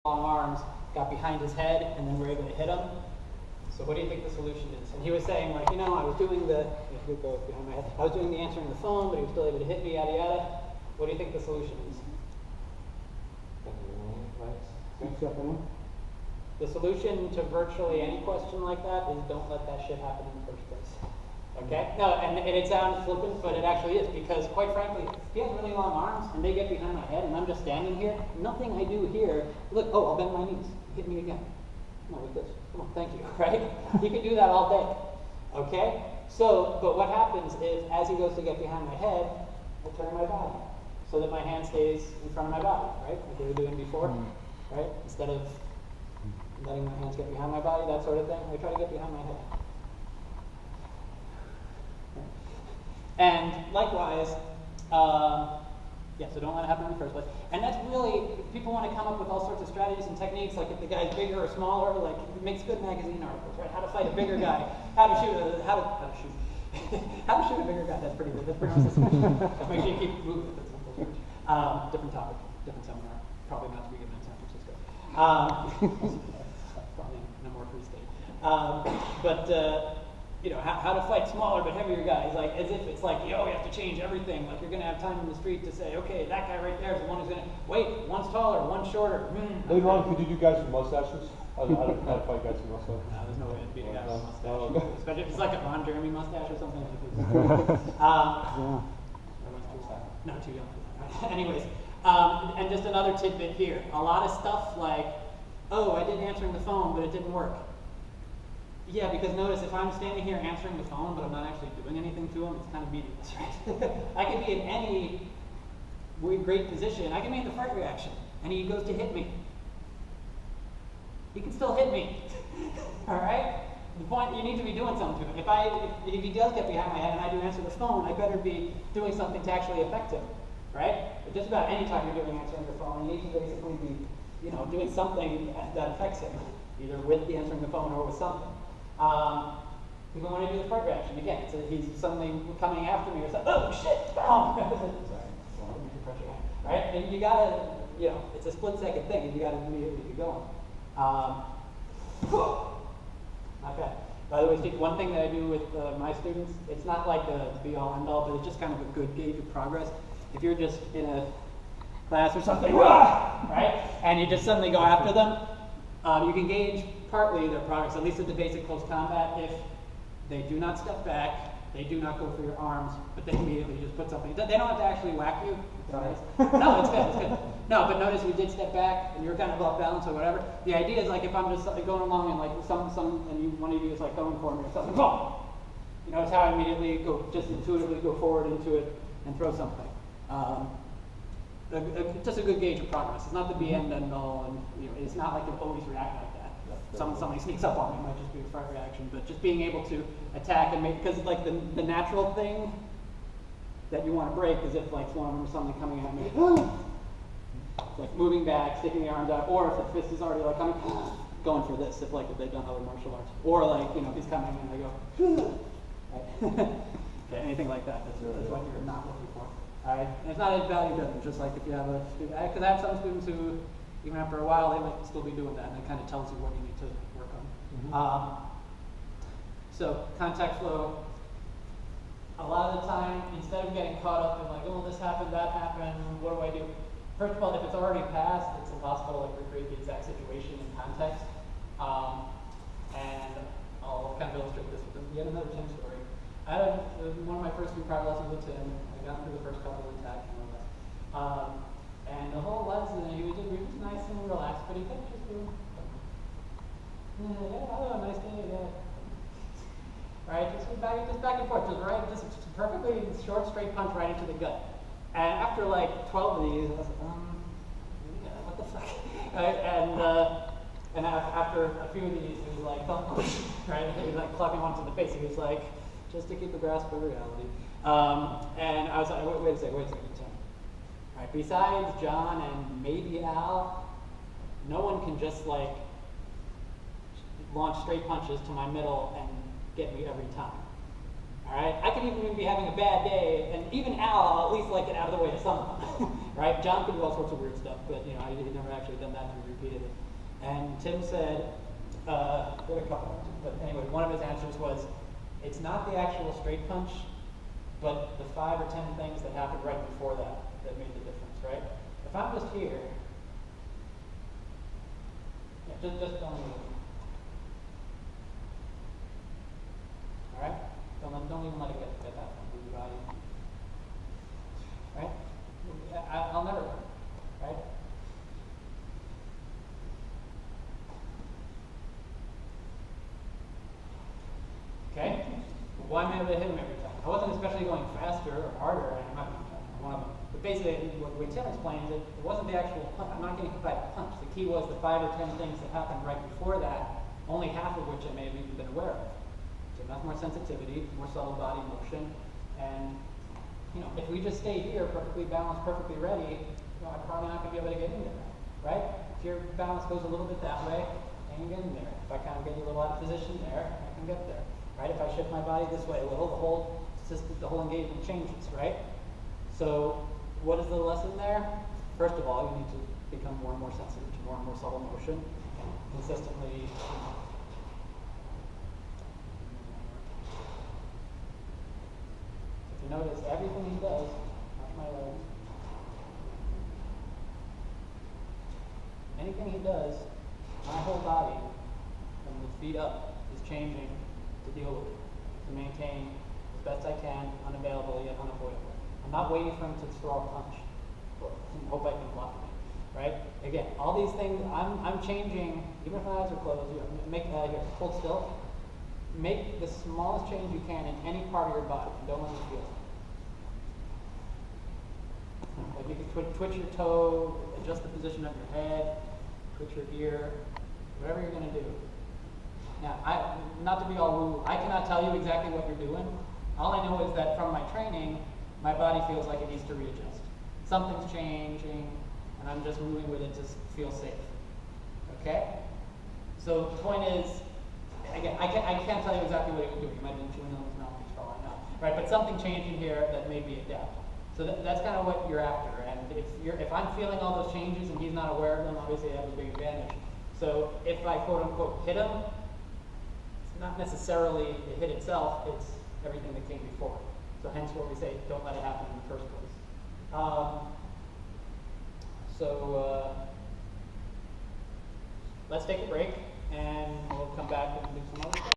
long arms, got behind his head, and then we're able to hit him. So what do you think the solution is? And he was saying, like, I was doing the, go behind my head. I was doing the answering the phone, but he was still able to hit me, yada yada. What do you think the solution is? The solution to virtually any question like that is don't let that shit happen in the first place. Okay? No, and it sounds flippant, but it actually is, because quite frankly, if he has really long arms and they get behind my head and I'm just standing here, nothing I do here, look, I'll bend my knees, hit me again. No, like this. Come on, thank you, right? You can do that all day. Okay? So, but what happens is, as he goes to get behind my head, I turn my body so that my hand stays in front of my body, right? Like we were doing before, right? Instead of letting my hands get behind my body, that sort of thing. I try to get behind my head. And likewise, so don't let it happen in the first place. And that's really, people want to come up with all sorts of strategies and techniques, like if the guy's bigger or smaller, like it makes good magazine articles, right? How to fight a bigger guy, how to shoot a bigger guy. That's pretty good. That's pretty much just make sure you keep moving. Different topic, different seminar. Probably not to be given in San Francisco. Probably in a more free state. How to fight smaller but heavier guys, like as if it's like, you have to change everything. Like you're going to have time in the street to say, okay, that guy right there is the one who's going to, wait, one's taller, one's shorter. Later on, could you do guys with mustaches? How to fight guys with mustaches? No, there's no way to beat a guy with a mustache. Especially if it's like a Ron Jeremy mustache or something like this. No, too young for that. Right? Anyways, and just another tidbit here. A lot of stuff like, I did answering the phone, but it didn't work. Yeah, because notice, if I'm standing here answering the phone, but I'm not actually doing anything to him, it's kind of meaningless, right? I could be in any great position. I can make the fight reaction, and he goes to hit me. He can still hit me, all right? The point, you need to be doing something to him. If he does get behind my head and I do answer the phone, I better be doing something to actually affect him, right? But just about any time you're doing answering the phone, you need to basically be, doing something that affects him, either with the answering the phone or with something. We want to do the fight reaction again. So he's suddenly coming after me or something. Oh shit! Oh. Sorry, right? And you gotta, it's a split-second thing, and you gotta immediately be going. Not bad. By the way, Steve, one thing that I do with my students, it's not like a be-all, end-all, but it's just kind of a good gauge of progress. If you're just in a class or something, right, and you just suddenly go after them, you can gauge partly their progress, at least at the basic close combat, if they do not step back, they do not go for your arms, but they immediately just put something. They don't have to actually whack you. No, it's good. No, but notice you did step back and you're kind of off balance or whatever. The idea is like if I'm just going along and like one of you is like going for me or something, boom! It's how I immediately just intuitively go forward into it and throw something. Just a good gauge of progress. It's not the be end all, and it's not like you always react like that. Somebody sneaks up on me, it might just be a fight reaction, but just being able to attack and make, because like the natural thing that you want to break is if like one of them or something coming at me, like moving back, sticking the arms out, or if the fist is already like coming, going for this, if they've done other martial arts, or like he's coming and they go, okay, anything like that. That's what you're not looking for. All right, and it's not as value driven. Just like if you have a student, because I have some students who, even after a while, they might still be doing that, and it kind of tells you what you need to work on. So contact flow. A lot of the time, instead of getting caught up in like, this happened, that happened, what do I do? First of all, if it's already passed, it's impossible to like recreate the exact situation in context. And I'll kind of illustrate this with yet another Tim story. I had one of my first few private lessons with Tim. I got through the first couple of attacks and all that. And the whole lesson, he was nice and relaxed, but he kept just doing, hello, nice day, Right, just back and forth, just perfectly short, straight punch right into the gut. And after like 12 of these, I was like, what the fuck? Right? And after a few of these, he was like, right? He was like clapping one to the face. He was like, just to keep a grasp of reality. And I was like, wait a second. Right, besides John and maybe Al, no one can just like launch straight punches to my middle and get me every time. All right, I could even be having a bad day, and even Al, I'll at least like get out of the way of some of them. right? John could do all sorts of weird stuff, but you know, I had never actually done that and repeated it. And Tim said, there were a couple, but anyway, one of his answers was, it's not the actual straight punch, but the 5 or 10 things that happened right before that that made the difference, right? If I'm just here, yeah, just don't move. All right? Don't even let it get that far. Move your body. Right? I'll never learn, right? Okay? Why am I able to hit him every time? I wasn't especially going faster or harder. I'm not one of them. But basically, what Tim explains, it wasn't the actual punch. I'm not getting hit by a punch. The key was the 5 or 10 things that happened right before that, only half of which I may have even been aware of. So enough more sensitivity, more subtle body motion, and you know, if we just stay here, perfectly balanced, perfectly ready, you know, I'm probably not going to be able to get in there, right? If your balance goes a little bit that way, I can get in there. If I kind of get you a little out of position there, I can get there, right? If I shift my body this way a little, the whole system, the whole engagement changes, right? So, what is the lesson there? First of all, you need to become more and more sensitive to more and more subtle motion, and consistently. If you notice, everything he does, watch my legs, anything he does, my whole body, from the feet up, is changing to deal with it, to maintain as best I can, unavailable yet unavoidable. I'm not waiting for him to throw a punch, and hope I can block him, right? Again, all these things, I'm changing, even if my eyes are closed, you know, make, here, hold still. Make the smallest change you can in any part of your body, and don't let me feel it. Like you can twitch your toe, adjust the position of your head, twitch your ear, whatever you're going to do. Now, not to be all woo, I cannot tell you exactly what you're doing. All I know is that from my training, my body feels like it needs to readjust. Something's changing, and I'm just moving with it to feel safe. Okay? So the point is, again, I can't tell you exactly what he was doing. He might have been chewing on his mouthpiece for all I know. Right? But something changed in here that made me adapt. So that's kind of what you're after. And if I'm feeling all those changes and he's not aware of them, obviously I have a big advantage. So if I quote unquote hit him, it's not necessarily the hit itself, it's everything that came before. So hence what we say, don't let it happen in the first place. Let's take a break and we'll come back and do some other stuff.